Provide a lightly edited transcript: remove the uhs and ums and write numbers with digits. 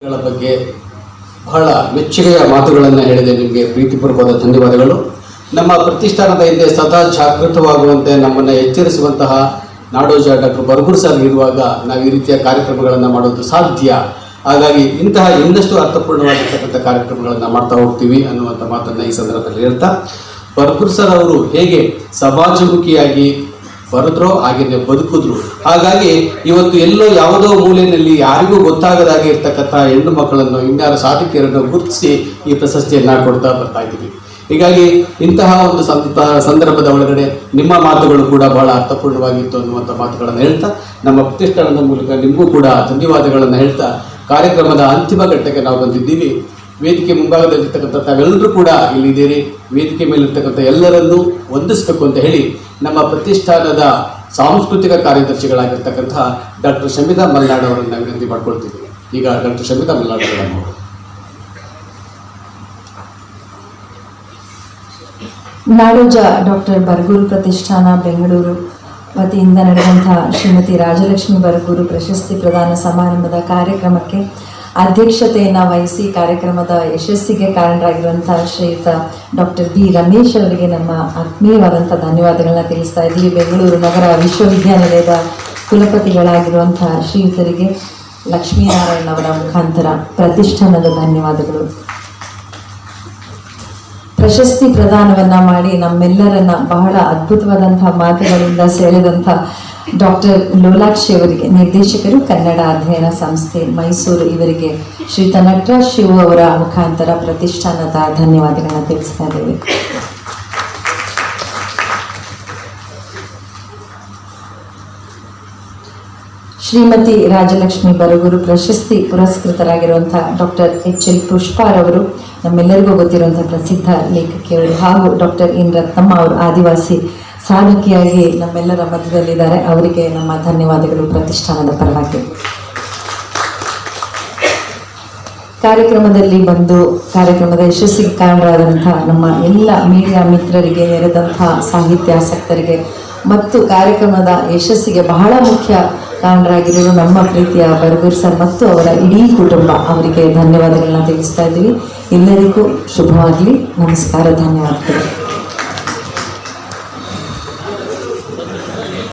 ಗಳ ಬಗ್ಗೆ ಬಹಳ ಮೆಚ್ಚುಗೆಯ ಮಾತುಗಳನ್ನು ಹೇಳಿದೆ. ನಿಮಗೆ ಪ್ರೀತಿಪೂರ್ವಕವಾದ ಧನ್ಯವಾದಗಳು. ನಮ್ಮ ಪ್ರತಿಷ್ಠಾನದ ಹಿಂದೆ ಸದಾ ಜಾಗೃತವಾಗುವಂತೆ ನಮ್ಮನ್ನು ಎಚ್ಚರಿಸುವಂತಹ ನಾಡೋಜ ಡಾಕ್ಟರ್ ಬರಗೂರು ಸರ್ ಇರುವಾಗ ನಾವು ಈ ರೀತಿಯ ಕಾರ್ಯಕ್ರಮಗಳನ್ನು ಮಾಡೋದು ಸಾಧ್ಯ. ಹಾಗಾಗಿ ಇಂತಹ ಇನ್ನಷ್ಟು ಅರ್ಥಪೂರ್ಣವಾಗಿರ್ತಕ್ಕಂಥ ಕಾರ್ಯಕ್ರಮಗಳನ್ನು ಮಾಡ್ತಾ ಹೋಗ್ತೀವಿ ಅನ್ನುವಂಥ ಮಾತನ್ನು ಈ ಸಂದರ್ಭದಲ್ಲಿ ಹೇಳ್ತಾ, ಬರಗೂರು ಸರ್ ಅವರು ಹೇಗೆ ಸಮಾಜಮುಖಿಯಾಗಿ ಬರೆದ್ರೋ ಹಾಗೆಯೇ ಬದುಕಿದ್ರು. ಹಾಗಾಗಿ ಇವತ್ತು ಎಲ್ಲೋ ಯಾವುದೋ ಮೂಲೆಯಲ್ಲಿ ಯಾರಿಗೂ ಗೊತ್ತಾಗದಾಗೆ ಇರ್ತಕ್ಕಂಥ ಹೆಣ್ಣು ಮಕ್ಕಳನ್ನು, ಇನ್ಯಾರ ಸಾಧಕಿಯರನ್ನು ಗುರುತಿಸಿ ಈ ಪ್ರಶಸ್ತಿಯನ್ನು ಕೊಡ್ತಾ ಬರ್ತಾ ಇದ್ದೀವಿ. ಹೀಗಾಗಿ ಇಂತಹ ಒಂದು ಸಂದರ್ಭದ ಒಳಗಡೆ ನಿಮ್ಮ ಮಾತುಗಳು ಕೂಡ ಬಹಳ ಅರ್ಥಪೂರ್ಣವಾಗಿತ್ತು ಅನ್ನುವಂಥ ಮಾತುಗಳನ್ನು ಹೇಳ್ತಾ, ನಮ್ಮ ಪ್ರತಿಷ್ಠಾನದ ಮೂಲಕ ನಿಮಗೂ ಕೂಡ ಧನ್ಯವಾದಗಳನ್ನು ಹೇಳ್ತಾ ಕಾರ್ಯಕ್ರಮದ ಅಂತಿಮ ಘಟ್ಟಕ್ಕೆ ನಾವು ಬಂದಿದ್ದೀವಿ. ವೇದಿಕೆ ಮುಂಭಾಗದಲ್ಲಿರ್ತಕ್ಕಂಥ ತಾವೆಲ್ಲರೂ ಕೂಡ ಇಲ್ಲಿದ್ದೀರಿ. ವೇದಿಕೆ ಮೇಲಿರ್ತಕ್ಕಂಥ ಎಲ್ಲರನ್ನೂ ವಂದಿಸಬೇಕು ಅಂತ ಹೇಳಿ ನಮ್ಮ ಪ್ರತಿಷ್ಠಾನದ ಸಾಂಸ್ಕೃತಿಕ ಕಾರ್ಯದರ್ಶಿಗಳಾಗಿರ್ತಕ್ಕಂಥ ಡಾಕ್ಟರ್ ಶಮಿತಾ ಮಲ್ನಾಡ್ ಅವರನ್ನು ವಿನಂತಿ ಮಾಡ್ಕೊಳ್ತಿದ್ದೀವಿ. ಈಗ ಡಾಕ್ಟರ್ ಶಮಿತಾ ಮಲ್ನಾಡ್ ಅವರನ್ನು ನಾಡೋಜ ಡಾಕ್ಟರ್ ಬರಗೂರು ಪ್ರತಿಷ್ಠಾನ ಬೆಂಗಳೂರು ವತಿಯಿಂದ ನಡೆದಂತಹ ಶ್ರೀಮತಿ ರಾಜಲಕ್ಷ್ಮಿ ಬರಗೂರು ಪ್ರಶಸ್ತಿ ಪ್ರದಾನ ಸಮಾರಂಭದ ಕಾರ್ಯಕ್ರಮಕ್ಕೆ ಅಧ್ಯಕ್ಷತೆಯನ್ನು ವಹಿಸಿ ಕಾರ್ಯಕ್ರಮದ ಯಶಸ್ಸಿಗೆ ಕಾರಣರಾಗಿರುವಂಥ ಶ್ರೀಯುತ ಡಾಕ್ಟರ್ ಬಿ ರಮೇಶ್ ಅವರಿಗೆ ನಮ್ಮ ಆತ್ಮೀಯವಾದಂಥ ಧನ್ಯವಾದಗಳನ್ನ ತಿಳಿಸ್ತಾ ಇದ್ದೀವಿ. ಬೆಂಗಳೂರು ನಗರ ವಿಶ್ವವಿದ್ಯಾನಿಲಯದ ಕುಲಪತಿಗಳಾಗಿರುವಂಥ ಶ್ರೀಯುತರಿಗೆ ಲಕ್ಷ್ಮೀನಾರಾಯಣ್ ಅವರ ಮುಖಾಂತರ ಪ್ರತಿಷ್ಠಾನದ ಧನ್ಯವಾದಗಳು. ಪ್ರಶಸ್ತಿ ಪ್ರದಾನವನ್ನ ಮಾಡಿ ನಮ್ಮೆಲ್ಲರನ್ನ ಬಹಳ ಅದ್ಭುತವಾದಂತಹ ಮಾತುಗಳಿಂದ ಸೆಳೆದಂಥ ಡಾಕ್ಟರ್ ಲೋಲಾಕ್ಷಿ ಅವರಿಗೆ, ನಿರ್ದೇಶಕರು, ಕನ್ನಡ ಅಧ್ಯಯನ ಸಂಸ್ಥೆ ಮೈಸೂರು, ಇವರಿಗೆ ಶ್ರೀಯುತ ನಟರಾಜ್ ಶಿವು ಅವರ ಮುಖಾಂತರ ಪ್ರತಿಷ್ಠಾನದ ಧನ್ಯವಾದಗಳನ್ನ ತಿಳಿಸ್ತಾ ಇದ್ದೇವೆ. ಶ್ರೀಮತಿ ರಾಜಲಕ್ಷ್ಮಿ ಬರಗೂರು ಪ್ರಶಸ್ತಿ ಪುರಸ್ಕೃತರಾಗಿರುವಂತಹ ಡಾಕ್ಟರ್ ಎಚ್.ಎಲ್. ಪುಷ್ಪಾರವರು ನಮ್ಮೆಲ್ಲರಿಗೂ ಗೊತ್ತಿರುವಂತಹ ಪ್ರಸಿದ್ಧ ಲೇಖಕಿಯವರು, ಹಾಗೂ ಡಾಕ್ಟರ್ ಎನ್ ರತ್ನಮ್ಮ ಅವರು ಆದಿವಾಸಿ ಸಾಧಕಿಯಾಗಿ ನಮ್ಮೆಲ್ಲರ ಮಧ್ಯದಲ್ಲಿದ್ದಾರೆ. ಅವರಿಗೆ ನಮ್ಮ ಧನ್ಯವಾದಗಳು ಪ್ರತಿಷ್ಠಾನದ ಪರವಾಗಿ. ಕಾರ್ಯಕ್ರಮದಲ್ಲಿ ಬಂದು ಕಾರ್ಯಕ್ರಮದ ಯಶಸ್ಸಿಗೆ ಕಾರಣರಾದಂತಹ ನಮ್ಮ ಎಲ್ಲ ಮೀಡಿಯಾ ಮಿತ್ರರಿಗೆ, ನೆರೆದಂತಹ ಸಾಹಿತ್ಯಾಸಕ್ತರಿಗೆ ಮತ್ತು ಕಾರ್ಯಕ್ರಮದ ಯಶಸ್ಸಿಗೆ ಬಹಳ ಮುಖ್ಯ ಕಾರಣರಾಗಿರುವ ನಮ್ಮ ಪ್ರೀತಿಯ ಬರಗೂರು ಸರ್ ಮತ್ತು ಅವರ ಇಡೀ ಕುಟುಂಬ, ಅವರಿಗೆ ಧನ್ಯವಾದಗಳನ್ನ ತಿಳಿಸ್ತಾ ಇದ್ದೀವಿ. ಎಲ್ಲರಿಗೂ ಶುಭವಾಗಲಿ. ನಮಸ್ಕಾರ, ಧನ್ಯವಾದಗಳು.